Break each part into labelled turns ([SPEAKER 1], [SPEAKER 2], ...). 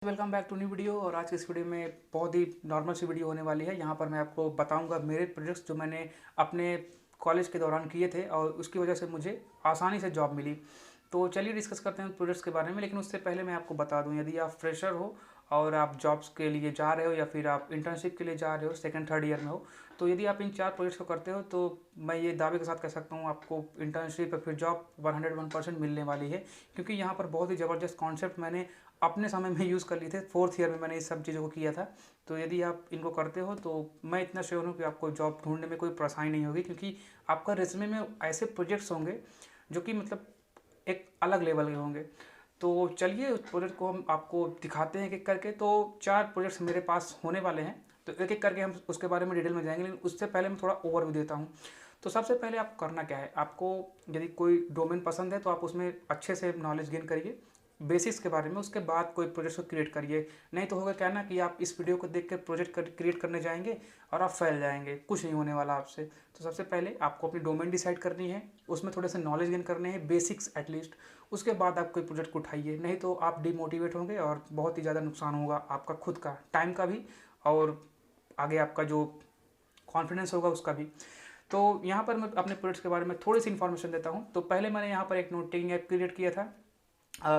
[SPEAKER 1] Welcome back to new video. और आज की इस वीडियो में बहुत ही नॉर्मल सी वीडियो होने वाली है। यहाँ पर मैं आपको बताऊंगा मेरे प्रोजेक्ट्स जो मैंने अपने कॉलेज के दौरान किए थे और उसकी वजह से मुझे आसानी से जॉब मिली। तो चलिए डिस्कस करते हैं प्रोजेक्ट्स के बारे में। लेकिन उससे पहले मैं आपको बता दूं, यदि आप फ्रेशर हो और आप जॉब्स के लिए जा रहे हो या फिर आप इंटर्नशिप के लिए जा रहे हो, सेकंड थर्ड ईयर में हो, तो यदि आप इन 4 प्रोजेक्ट्स को करते हो तो मैं ये दावे के साथ कह सकता हूँ आपको इंटर्नशिप या फिर जॉब 101% मिलने वाली है। क्योंकि यहाँ पर बहुत ही ज़बरदस्त कॉन्सेप्ट मैंने अपने समय में यूज़ कर लिए थे। फोर्थ ईयर में मैंने इस सब चीज़ों को किया था। तो यदि आप इनको करते हो तो मैं इतना श्योर हूँ कि आपको जॉब ढूंढने में कोई परेशानी नहीं होगी, क्योंकि आपका रिज्यूमे में ऐसे प्रोजेक्ट्स होंगे जो कि मतलब एक अलग लेवल के होंगे। तो चलिए उस प्रोजेक्ट को हम आपको दिखाते हैं एक एक करके। तो 4 प्रोजेक्ट्स मेरे पास होने वाले हैं, तो एक एक करके हम उसके बारे में डिटेल में जाएंगे। लेकिन उससे पहले मैं थोड़ा ओवरव्यू देता हूँ। तो सबसे पहले आपको करना क्या है, आपको यदि कोई डोमेन पसंद है तो आप उसमें अच्छे से नॉलेज गेन करिए बेसिक्स के बारे में। उसके बाद कोई प्रोजेक्ट को क्रिएट करिए। नहीं तो होगा क्या ना कि आप इस वीडियो को देख कर प्रोजेक्ट क्रिएट करने जाएंगे और आप फैल जाएंगे, कुछ नहीं होने वाला आपसे। तो सबसे पहले आपको अपनी डोमेन डिसाइड करनी है, उसमें थोड़े से नॉलेज गेन करने हैं, बेसिक्स एटलीस्ट। उसके बाद आप कोई प्रोजेक्ट को उठाइए, नहीं तो आप डिमोटिवेट होंगे और बहुत ही ज़्यादा नुकसान होगा आपका खुद का, टाइम का भी और आगे आपका जो कॉन्फिडेंस होगा उसका भी। तो यहाँ पर मैं अपने प्रोजेक्ट्स के बारे में थोड़ी सी इन्फॉर्मेशन देता हूँ। तो पहले मैंने यहाँ पर एक नोट टेकिंग ऐप क्रिएट किया था।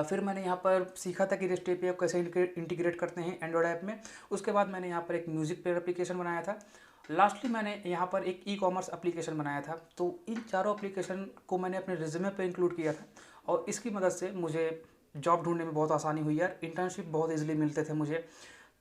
[SPEAKER 1] फिर मैंने यहाँ पर सीखा था कि रेस्ट एपीआई को कैसे इंटीग्रेट करते हैं एंड्रॉयड ऐप में। उसके बाद मैंने यहाँ पर एक म्यूजिक प्लेयर एप्लीकेशन बनाया था। लास्टली मैंने यहाँ पर एक ई कॉमर्स एप्लीकेशन बनाया था। तो इन चारों एप्लीकेशन को मैंने अपने रिज्यूमे पे इंक्लूड किया था और इसकी मदद से मुझे जॉब ढूंढने में बहुत आसानी हुई यार। इंटर्नशिप बहुत ईजिली मिलते थे मुझे।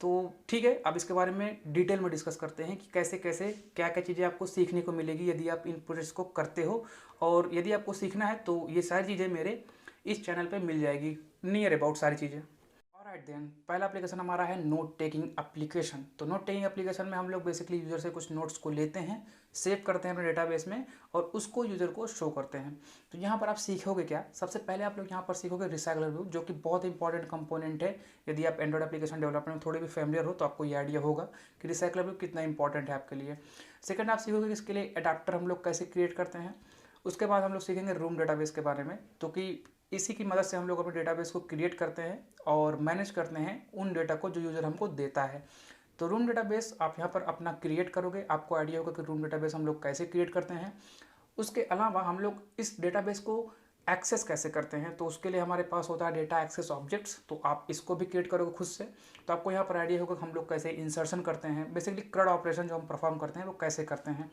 [SPEAKER 1] तो ठीक है, अब इसके बारे में डिटेल में डिस्कस करते हैं कि कैसे कैसे क्या क्या चीज़ें आपको सीखने को मिलेगी यदि आप इन प्रोजेक्ट्स को करते हो। और यदि आपको सीखना है तो ये सारी चीज़ें मेरे इस चैनल पे मिल जाएगी, नियर अबाउट सारी चीज़ें। ऑलराइट देन, पहला एप्लीकेशन हमारा है नोट टेकिंग एप्लीकेशन। तो नोट टेकिंग एप्लीकेशन में हम लोग बेसिकली यूज़र से कुछ नोट्स को लेते हैं, सेव करते हैं अपने डेटाबेस में और उसको यूज़र को शो करते हैं। तो यहाँ पर आप सीखोगे क्या, सबसे पहले आप लोग यहाँ पर सीखोगे रिसाइकलर व्यू, जो कि बहुत इंपॉर्टेंट कंपोनेंट है। यदि आप एंड्रॉइड एप्लीकेशन डेवलपमेंट में थोड़े भी फेमिलियर हो तो आपको ये आइडिया होगा कि रिसाइकलर व्यू कितना इंपॉर्टेंट है आपके लिए। सेकंड, आप सीखोगे कि इसके लिए अडाप्टर हम लोग कैसे क्रिएट करते हैं। उसके बाद हम लोग सीखेंगे रूम डेटाबेस के बारे में, तो कि इसी की मदद से हम लोग अपने डेटाबेस को क्रिएट करते हैं और मैनेज करते हैं उन डेटा को जो यूज़र हमको देता है। तो रूम डेटाबेस आप यहाँ पर अपना क्रिएट करोगे, आपको आइडिया होगा कि रूम डेटाबेस हम लोग कैसे क्रिएट करते हैं। उसके अलावा हम लोग इस डेटाबेस को एक्सेस कैसे करते हैं, तो उसके लिए हमारे पास होता है डेटा एक्सेस ऑब्जेक्ट्स। तो आप इसको भी क्रिएट करोगे खुद से। तो आपको यहाँ पर आइडिया होगा कि हम लोग कैसे इंसर्शन करते हैं, बेसिकली क्रड ऑपरेशन जो हम परफॉर्म करते हैं वो कैसे करते हैं।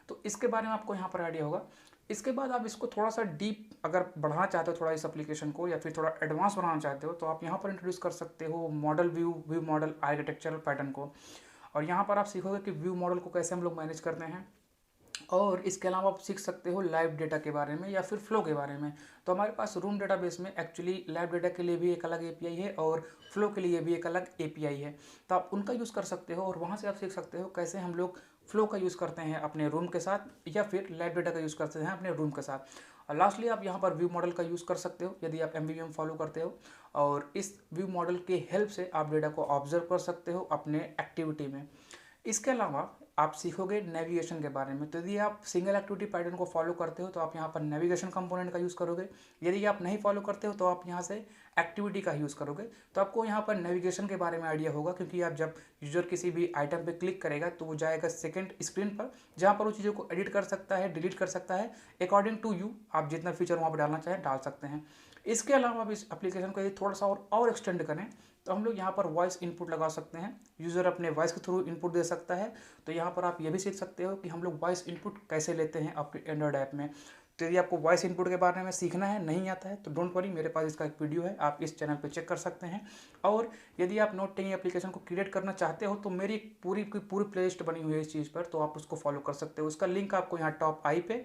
[SPEAKER 1] तो इसके बारे में आपको यहाँ पर आइडिया होगा। इसके बाद आप इसको थोड़ा सा डीप अगर बढ़ाना चाहते हो थोड़ा इस एप्लीकेशन को, या फिर थोड़ा एडवांस बनाना चाहते हो, तो आप यहाँ पर इंट्रोड्यूस कर सकते हो model view model architectural pattern को। और यहाँ पर आप सीखोगे कि व्यू मॉडल को कैसे हम लोग मैनेज करते हैं। और इसके अलावा आप सीख सकते हो लाइव डेटा के बारे में या फिर फ्लो के बारे में। तो हमारे पास रूम डेटाबेस में एक्चुअली लाइव डेटा के लिए भी एक अलग एपीआई है और फ्लो के लिए भी एक अलग एपीआई है। तो आप उनका यूज़ कर सकते हो और वहाँ से आप सीख सकते हो कैसे हम लोग फ्लो का यूज़ करते हैं अपने रूम के साथ या फिर लाइव डेटा का यूज़ करते हैं अपने रूम के साथ। और लास्टली आप यहाँ पर व्यू मॉडल का यूज़ कर सकते हो यदि आप एमवीवीएम फॉलो करते हो, और इस व्यू मॉडल के हेल्प से आप डेटा को ऑब्जर्व कर सकते हो अपने एक्टिविटी में। इसके अलावा आप सीखोगे नेविगेशन के बारे में। तो यदि आप सिंगल एक्टिविटी पैटर्न को फॉलो करते हो तो आप यहाँ पर नेविगेशन कंपोनेंट का यूज़ करोगे। यदि आप नहीं फॉलो करते हो तो आप यहाँ से एक्टिविटी का यूज़ करोगे। तो आपको यहाँ पर नेविगेशन के बारे में आइडिया होगा, क्योंकि आप जब यूजर किसी भी आइटम पे क्लिक करेगा तो वो जाएगा सेकंड स्क्रीन पर, जहाँ पर वो चीज़ों को एडिट कर सकता है, डिलीट कर सकता है, अकॉर्डिंग टू यू। आप जितना फीचर वहाँ पर डालना चाहें डाल सकते हैं। इसके अलावा आप इस एप्लीकेशन को यदि थोड़ा सा और एक्सटेंड करें तो हम लोग यहाँ पर वॉइस इनपुट लगा सकते हैं। यूज़र अपने वॉइस के थ्रू इनपुट दे सकता है। तो यहाँ पर आप ये भी सीख सकते हो कि हम लोग वॉइस इनपुट कैसे लेते हैं अपने एंड्रॉयड ऐप में। तो यदि आपको वॉइस इनपुट के बारे में सीखना है, नहीं आता है, तो डोंट वरी, मेरे पास इसका एक वीडियो है, आप इस चैनल पे चेक कर सकते हैं। और यदि आप नोट टेकिंग एप्लीकेशन को क्रिएट करना चाहते हो तो मेरी एक पूरी प्लेलिस्ट बनी हुई है इस चीज़ पर, तो आप उसको फॉलो कर सकते हो। उसका लिंक आपको यहाँ टॉप आई पे,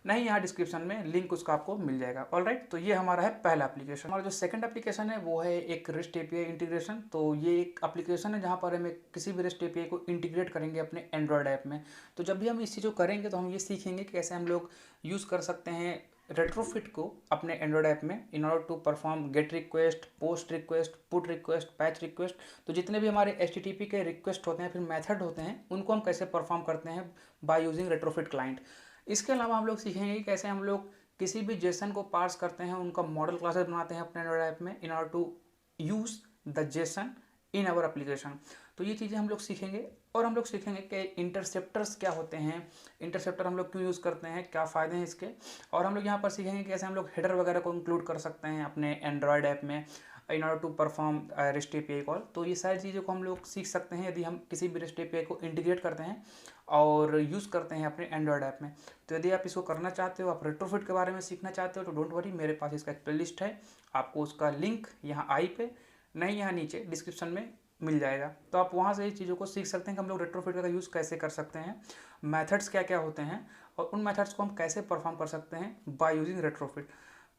[SPEAKER 1] नहीं यहाँ डिस्क्रिप्शन में लिंक उसका आपको मिल जाएगा। ऑलराइट, तो ये हमारा है पहला एप्लीकेशन। हमारा जो सेकंड एप्लीकेशन है वो है एक रेस्ट एपीआई इंटीग्रेशन। तो ये एक एप्लीकेशन है जहाँ पर हम किसी भी रेस्ट एपीआई को इंटीग्रेट करेंगे अपने एंड्रॉयड ऐप में। तो जब भी हम इस चीज़ को करेंगे तो हम ये सीखेंगे कि कैसे हम लोग यूज़ कर सकते हैं रेट्रोफिट को अपने एंड्रॉयड ऐप में in order to perform get request, post request, put request, patch request. तो जितने भी हमारे HTTP के रिक्वेस्ट होते हैं फिर मेथड होते हैं, उनको हम कैसे परफॉर्म करते हैं बाय यूजिंग रेट्रोफिट क्लाइंट। इसके अलावा हम लोग सीखेंगे कि कैसे हम लोग किसी भी जेसन को पार्स करते हैं, उनका मॉडल क्लासेस बनाते हैं अपने एंड्रॉयड ऐप में in order to use the JSON in our application. तो ये चीज़ें हम लोग सीखेंगे और हम लोग सीखेंगे कि इंटरसेप्टर्स क्या होते हैं, इंटरसेप्टर हम लोग क्यों यूज़ करते हैं, क्या फ़ायदे हैं इसके। और हम लोग यहाँ पर सीखेंगे कैसे हम लोग हेडर वगैरह को इंक्लूड कर सकते हैं अपने एंड्रॉयड ऐप में in order to perform rest API call. तो ये सारी चीज़ों को हम लोग सीख सकते हैं यदि हम किसी भी रेस्ट एपीआई को इंटीग्रेट करते हैं और यूज़ करते हैं अपने एंड्रॉयड ऐप में। तो यदि आप इसको करना चाहते हो, आप रेट्रोफिट के बारे में सीखना चाहते हो, तो डोंट वरी, मेरे पास इसका एक प्लेलिस्ट है। आपको उसका लिंक यहाँ आई पे नहीं, यहाँ नीचे डिस्क्रिप्शन में मिल जाएगा। तो आप वहाँ से ये चीज़ों को सीख सकते हैं कि हम लोग रेट्रोफिट का यूज़ कैसे कर सकते हैं, मेथड्स क्या क्या होते हैं और उन मेथड्स को हम कैसे परफॉर्म कर सकते हैं बाय यूजिंग रेट्रोफिट।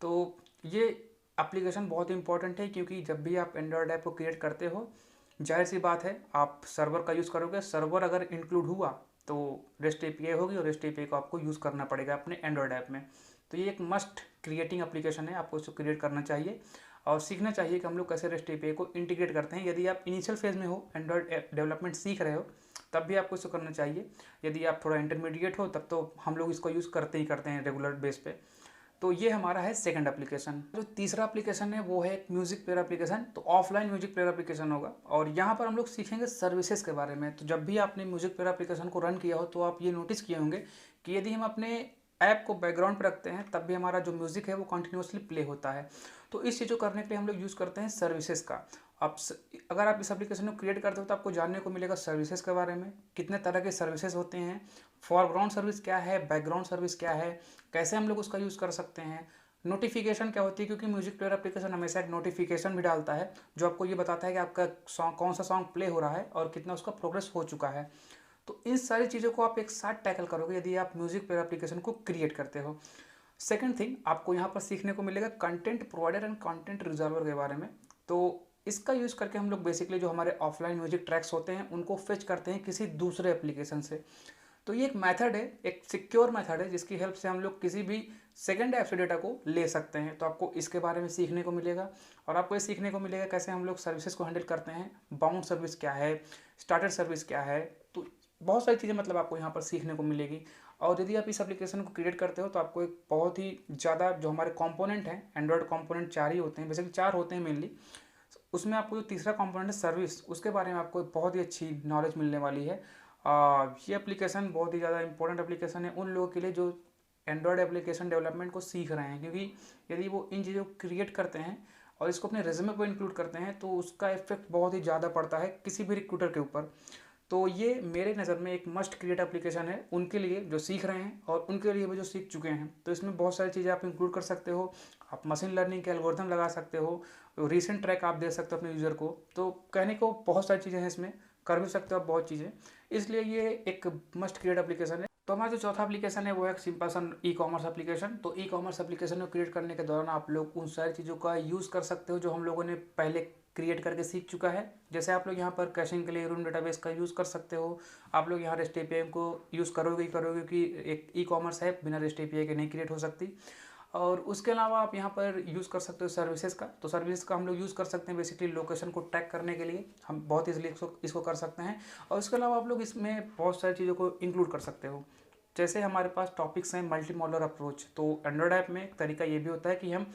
[SPEAKER 1] तो ये एप्लीकेशन बहुत ही इंपॉर्टेंट है क्योंकि जब भी आप एंड्रॉयड ऐप को क्रिएट करते हो, जाहिर सी बात है आप सर्वर का यूज़ करोगे। सर्वर अगर इंक्लूड हुआ तो रेस्ट एपीआई होगी और रेस्ट एपीआई को आपको यूज़ करना पड़ेगा अपने एंड्रॉयड ऐप में। तो ये एक मस्ट क्रिएटिंग एप्लीकेशन है, आपको इसको क्रिएट करना चाहिए और सीखना चाहिए कि हम लोग कैसे रेस्ट एपीआई को इंटीग्रेट करते हैं। यदि आप इनिशियल फेज़ में हो, एंड्रॉयड ऐप डेवलपमेंट सीख रहे हो, तब भी आपको इसको करना चाहिए। यदि आप थोड़ा इंटरमीडिएट हो, तब तो हम लोग इसको यूज़ करते ही करते हैं रेगुलर बेस पे। तो ये हमारा है सेकंड एप्लीकेशन। जो तीसरा एप्लीकेशन है वो है एक म्यूजिक प्लेयर एप्लीकेशन। तो ऑफलाइन म्यूजिक प्लेयर एप्लीकेशन होगा और यहाँ पर हम लोग सीखेंगे सर्विसेज के बारे में। तो जब भी आपने म्यूजिक प्लेयर एप्लीकेशन को रन किया हो तो आप ये नोटिस किए होंगे कि यदि हम अपने ऐप को बैकग्राउंड पर रखते हैं तब भी हमारा जो म्यूज़िक है वो कंटिन्यूसली प्ले होता है। तो इस चीज़ को करने के लिए हम लोग यूज़ करते हैं सर्विसेज का। आप अगर आप इस एप्लीकेशन को क्रिएट करते हो तो आपको जानने को मिलेगा सर्विसेज के बारे में, कितने तरह के सर्विसेज होते हैं, फॉरग्राउंड सर्विस क्या है, बैकग्राउंड सर्विस क्या है, कैसे हम लोग उसका यूज़ कर सकते हैं, नोटिफिकेशन क्या होती है, क्योंकि म्यूजिक प्लेयर एप्लीकेशन हमेशा एक नोटिफिकेशन भी डालता है जो आपको ये बताता है कि आपका सॉन्ग कौन सा सॉन्ग प्ले हो रहा है और कितना उसका प्रोग्रेस हो चुका है। तो इन सारी चीज़ों को आप एक साथ टैकल करोगे यदि आप म्यूजिक प्लेयर एप्लीकेशन को क्रिएट करते हो। सेकंड थिंग, आपको यहाँ पर सीखने को मिलेगा content provider and content resolver के बारे में। तो इसका यूज़ करके हम लोग बेसिकली जो हमारे ऑफलाइन म्यूजिक ट्रैक्स होते हैं उनको फेच करते हैं किसी दूसरे एप्लीकेशन से। तो ये एक मेथड है, एक सिक्योर मेथड है जिसकी हेल्प से हम लोग किसी भी सेकंड ऐप से डेटा को ले सकते हैं। तो आपको इसके बारे में सीखने को मिलेगा और आपको ये सीखने को मिलेगा कैसे हम लोग सर्विसेज को हैंडल करते हैं, बाउंड सर्विस क्या है, स्टार्टर सर्विस क्या है। तो बहुत सारी चीज़ें मतलब आपको यहाँ पर सीखने को मिलेगी। और यदि आप इस एप्लीकेशन को क्रिएट करते हो तो आपको एक बहुत ही ज़्यादा जो हमारे कंपोनेंट हैं, एंड्रॉयड कंपोनेंट 4 ही होते हैं, बेसिकली 4 होते हैं मेनली। उसमें आपको जो तीसरा कंपोनेंट है सर्विस, उसके बारे में आपको एक बहुत ही अच्छी नॉलेज मिलने वाली है। ये एप्लीकेशन बहुत ही ज़्यादा इंपॉर्टेंट एप्लीकेशन है उन लोगों के लिए जो एंड्रॉयड एप्लीकेशन डेवलपमेंट को सीख रहे हैं, क्योंकि यदि वो इन चीज़ों को क्रिएट करते हैं और इसको अपने रेज्यूमे पर इंक्लूड करते हैं तो उसका इफेक्ट बहुत ही ज़्यादा पड़ता है किसी भी रिक्रूटर के ऊपर। तो ये मेरे नज़र में एक मस्ट क्रिएट एप्लीकेशन है उनके लिए जो सीख रहे हैं और उनके लिए भी जो सीख चुके हैं। तो इसमें बहुत सारी चीज़ें आप इंक्लूड कर सकते हो, आप मशीन लर्निंग के एल्गोरिथम लगा सकते हो, रीसेंट ट्रैक आप दे सकते हो अपने यूज़र को। तो कहने को बहुत सारी चीज़ें हैं, इसमें कर भी सकते हो आप बहुत चीज़ें, इसलिए ये एक मस्ट क्रिएट एप्लीकेशन है। तो हमारा जो चौथा एप्लीकेशन है वो है एक सिंपल सा ई कॉमर्स एप्लीकेशन। तो ई कॉमर्स एप्लीकेशन को क्रिएट करने के दौरान आप लोग उन सारी चीज़ों का यूज़ कर सकते हो जो हम लोगों ने पहले क्रिएट करके सीख चुका है। जैसे आप लोग यहाँ पर कैशिंग के लिए रूम डेटाबेस का यूज़ कर सकते हो। आप लोग यहाँ रेस्ट एपीआई को यूज़ करोगे ही करोगे क्योंकि एक ई कॉमर्स है बिना रेस्ट एपीआई के नहीं क्रिएट हो सकती। और उसके अलावा आप यहाँ पर यूज़ कर सकते हो सर्विसेज का। तो सर्विस का हम लोग यूज़ कर सकते हैं बेसिकली लोकेशन को ट्रैक करने के लिए, हम बहुत ईजिली इसको कर सकते हैं। और उसके अलावा आप लोग इसमें बहुत सारी चीज़ों को इंक्लूड कर सकते हो। जैसे हमारे पास टॉपिक्स हैं मल्टी मॉडुलर अप्रोच। तो एंड्रॉयड ऐप में एक तरीका ये भी होता है कि हम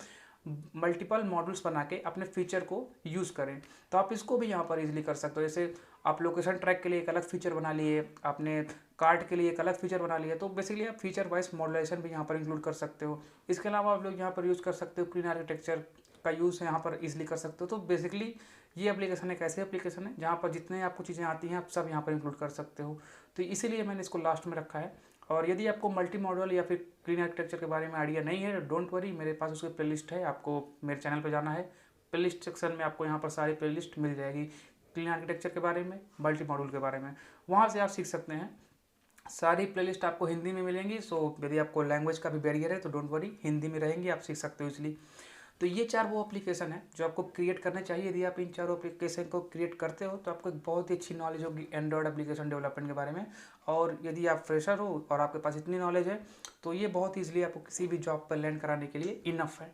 [SPEAKER 1] मल्टीपल मॉडल्स बना के अपने फीचर को यूज़ करें। तो आप इसको भी यहाँ पर इजीली कर सकते हो। जैसे आप लोकेशन ट्रैक के लिए एक अलग फीचर बना लिए, आपने कार्ड के लिए एक अलग फीचर बना लिया, तो बेसिकली आप फीचर वाइज मॉडलाइजेशन भी यहाँ पर इंक्लूड कर सकते हो। इसके अलावा आप लोग यहाँ पर यूज़ कर सकते हो क्लीन आर्किटेक्चर का यूज़ यहाँ पर इजीली कर सकते हो। तो बेसिकली ये एप्लीकेशन एक ऐसी एप्लीकेशन है जहाँ पर जितने आपको चीज़ें आती हैं आप सब यहाँ पर इंक्लूड कर सकते हो। तो इसीलिए मैंने इसको लास्ट में रखा है। और यदि आपको मल्टी मॉडल या फिर क्लीन आर्किटेक्चर के बारे में आइडिया नहीं है, डोंट वरी, मेरे पास उसकी प्लेलिस्ट है। आपको मेरे चैनल पे जाना है, प्लेलिस्ट सेक्शन में आपको यहाँ पर सारी प्लेलिस्ट मिल जाएगी क्लीन आर्किटेक्चर के बारे में, मल्टी मॉडल के बारे में, वहाँ से आप सीख सकते हैं। सारी प्लेलिस्ट आपको हिंदी में मिलेंगी। सो यदि आपको लैंग्वेज का भी बैरियर है तो डोंट वरी, हिंदी में रहेंगी, आप सीख सकते हो इसलिए। तो ये 4 वो एप्लीकेशन है जो आपको क्रिएट करने चाहिए। यदि आप इन चारों एप्लीकेशन को क्रिएट करते हो तो आपको एक बहुत ही अच्छी नॉलेज होगी एंड्रॉयड एप्लीकेशन डेवलपमेंट के बारे में। और यदि आप फ्रेशर हो और आपके पास इतनी नॉलेज है तो ये बहुत ईजिली आपको किसी भी जॉब पर लैंड कराने के लिए इनफ है।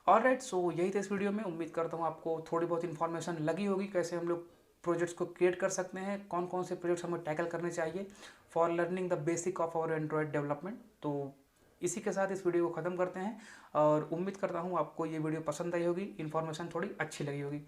[SPEAKER 1] ऑलराइट, सो यही था इस वीडियो में। उम्मीद करता हूँ आपको थोड़ी बहुत इन्फॉर्मेशन लगी होगी कैसे हम लोग प्रोजेक्ट्स को क्रिएट कर सकते हैं, कौन कौन से प्रोजेक्ट्स हमें टैकल करने चाहिए for learning the basic of our android development. तो इसी के साथ इस वीडियो को ख़त्म करते हैं और उम्मीद करता हूँ आपको ये वीडियो पसंद आई होगी, इन्फॉर्मेशन थोड़ी अच्छी लगी होगी।